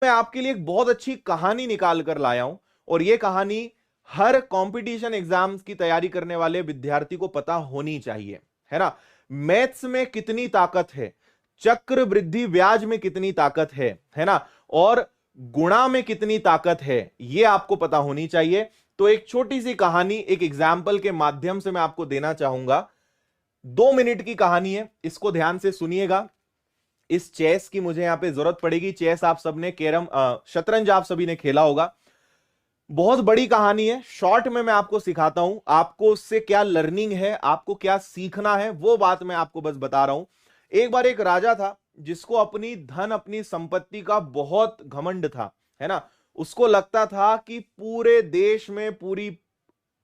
मैं आपके लिए एक बहुत अच्छी कहानी निकाल कर लाया हूं और यह कहानी हर कंपटीशन एग्जाम्स की तैयारी करने वाले विद्यार्थी को पता होनी चाहिए, है ना। मैथ्स में कितनी ताकत है, चक्र वृद्धि ब्याज में कितनी ताकत है ना, और गुणा में कितनी ताकत है, यह आपको पता होनी चाहिए। तो एक छोटी सी कहानी एक एग्जाम्पल के माध्यम से मैं आपको देना चाहूंगा। 2 मिनट की कहानी है, इसको ध्यान से सुनिएगा। इस चेस की मुझे यहां पे जरूरत पड़ेगी। चेस आप सबने, कैरम, शतरंज आप सभी ने खेला होगा। बहुत बड़ी कहानी है, शॉर्ट में मैं आपको सिखाता हूं। आपको उससे क्या लर्निंग है, आपको क्या सीखना है, वो बात मैं आपको बस बता रहा हूं। एक बार एक राजा था जिसको अपनी धन, अपनी संपत्ति का बहुत घमंड था, है ना। उसको लगता था कि पूरे देश में, पूरी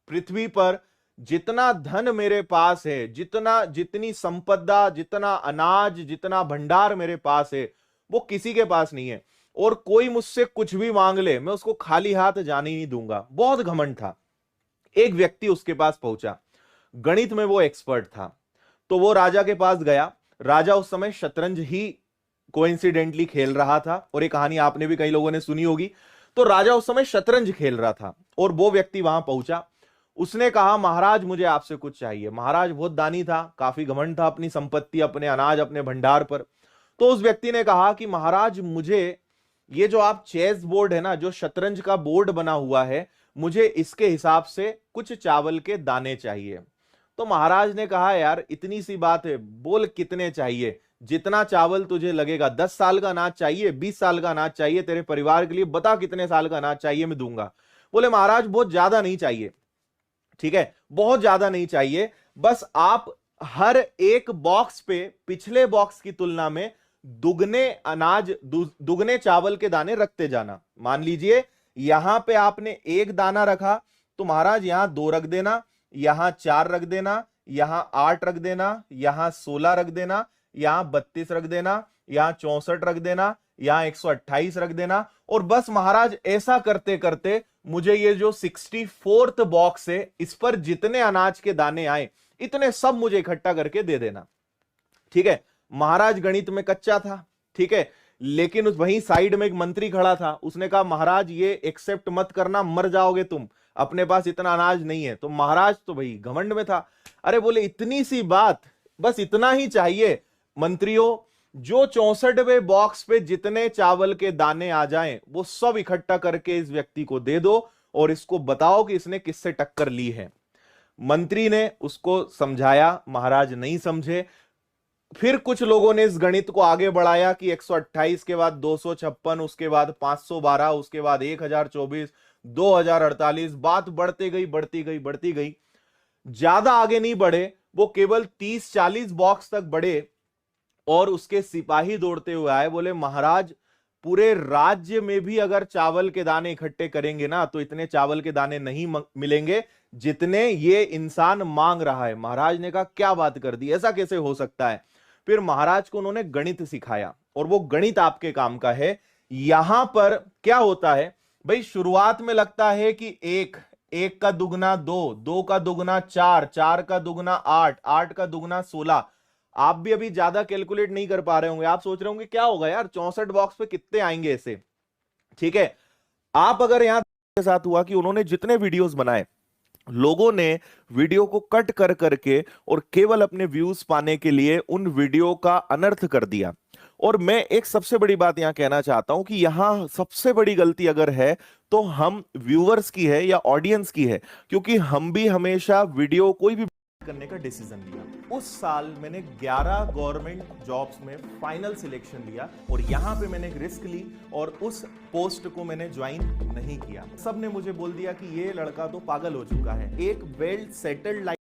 पृथ्वी पर जितना धन मेरे पास है, जितनी संपदा, जितना अनाज, जितना भंडार मेरे पास है, वो किसी के पास नहीं है, और कोई मुझसे कुछ भी मांग ले मैं उसको खाली हाथ जाने ही नहीं दूंगा। बहुत घमंड था। एक व्यक्ति उसके पास पहुंचा, गणित में वो एक्सपर्ट था, तो वो राजा के पास गया। राजा उस समय शतरंज ही कोइंसिडेंटली खेल रहा था, और ये कहानी आपने भी कई लोगों ने सुनी होगी। तो राजा उस समय शतरंज खेल रहा था और वो व्यक्ति वहां पहुंचा। उसने कहा, महाराज मुझे आपसे कुछ चाहिए। महाराज बहुत दानी था, काफी घमंड था अपनी संपत्ति, अपने अनाज, अपने भंडार पर। तो उस व्यक्ति ने कहा कि महाराज मुझे ये जो आप चेस बोर्ड है ना, जो शतरंज का बोर्ड बना हुआ है, मुझे इसके हिसाब से कुछ चावल के दाने चाहिए। तो महाराज ने कहा, यार इतनी सी बात है, बोल कितने चाहिए, जितना चावल तुझे लगेगा। 10 साल का अनाज चाहिए, 20 साल का अनाज चाहिए तेरे परिवार के लिए, बता कितने साल का अनाज चाहिए, मैं दूंगा। बोले, महाराज बहुत ज्यादा नहीं चाहिए, ठीक है, बहुत ज्यादा नहीं चाहिए, बस आप हर एक बॉक्स पे पिछले बॉक्स की तुलना में दुगने अनाज, दुगने चावल के दाने रखते जाना। मान लीजिए यहां पे आपने 1 दाना रखा, तो महाराज यहां 2 रख देना, यहां 4 रख देना, यहां 8 रख देना, यहां 16 रख देना, यहां 32 रख देना, यहां 64 रख देना, यहां 128 रख देना। और बस महाराज ऐसा करते करते मुझे ये जो 64th बॉक्स है, इस पर जितने अनाज के दाने आए, इतने सब मुझे इकट्ठा करके दे देना, ठीक है। महाराज गणित में कच्चा था, ठीक है, लेकिन उस वहीं साइड में एक मंत्री खड़ा था। उसने कहा, महाराज ये एक्सेप्ट मत करना, मर जाओगे तुम, अपने पास इतना अनाज नहीं है। तो महाराज तो भाई घमंड में था। अरे बोले, इतनी सी बात, बस इतना ही चाहिए। मंत्रियों, जो 64वें बॉक्स पे जितने चावल के दाने आ जाएं, वो सब इकट्ठा करके इस व्यक्ति को दे दो और इसको बताओ कि इसने किससे टक्कर ली है। मंत्री ने उसको समझाया, महाराज नहीं समझे। फिर कुछ लोगों ने इस गणित को आगे बढ़ाया कि 128 के बाद 256, उसके बाद 512, उसके बाद 1024, 2048, बात बढ़ती गई, बढ़ती गई, बढ़ती गई। ज्यादा आगे नहीं बढ़े, वो केवल 30-40 बॉक्स तक बढ़े और उसके सिपाही दौड़ते हुए आए। बोले, महाराज पूरे राज्य में भी अगर चावल के दाने इकट्ठे करेंगे ना, तो इतने चावल के दाने नहीं मिलेंगे जितने ये इंसान मांग रहा है। महाराज ने कहा, क्या बात कर दी, ऐसा कैसे हो सकता है। फिर महाराज को उन्होंने गणित सिखाया, और वो गणित आपके काम का है। यहां पर क्या होता है भाई, शुरुआत में लगता है कि 1 का दुगना 2, 2 का दुगना 4, 4 का दुगना 8, 8 का दुगना 16। आप भी अभी ज्यादा कैलकुलेट नहीं कर पा रहे होंगे, आप सोच रहे होंगे क्या होगा यार, 64 बॉक्स पे कितने आएंगे ऐसे, ठीक है। आप अगर यहां के साथ हुआ कि उन्होंने जितने वीडियोस बनाए, लोगों ने वीडियो को कट कर करके और केवल अपने व्यूज पाने के लिए उन वीडियो का अनर्थ कर दिया। और मैं एक सबसे बड़ी बात यहां कहना चाहता हूं कि यहां सबसे बड़ी गलती अगर है तो हम व्यूअर्स की है या ऑडियंस की है, क्योंकि हम भी हमेशा वीडियो कोई भी करने का डिसीजन लिया। उस साल मैंने 11 गवर्नमेंट जॉब्स में फाइनल सिलेक्शन लिया, और यहां पे मैंने एक रिस्क ली और उस पोस्ट को मैंने ज्वाइन नहीं किया। सबने मुझे बोल दिया कि ये लड़का तो पागल हो चुका है। एक वेल सेटल्ड लाइफ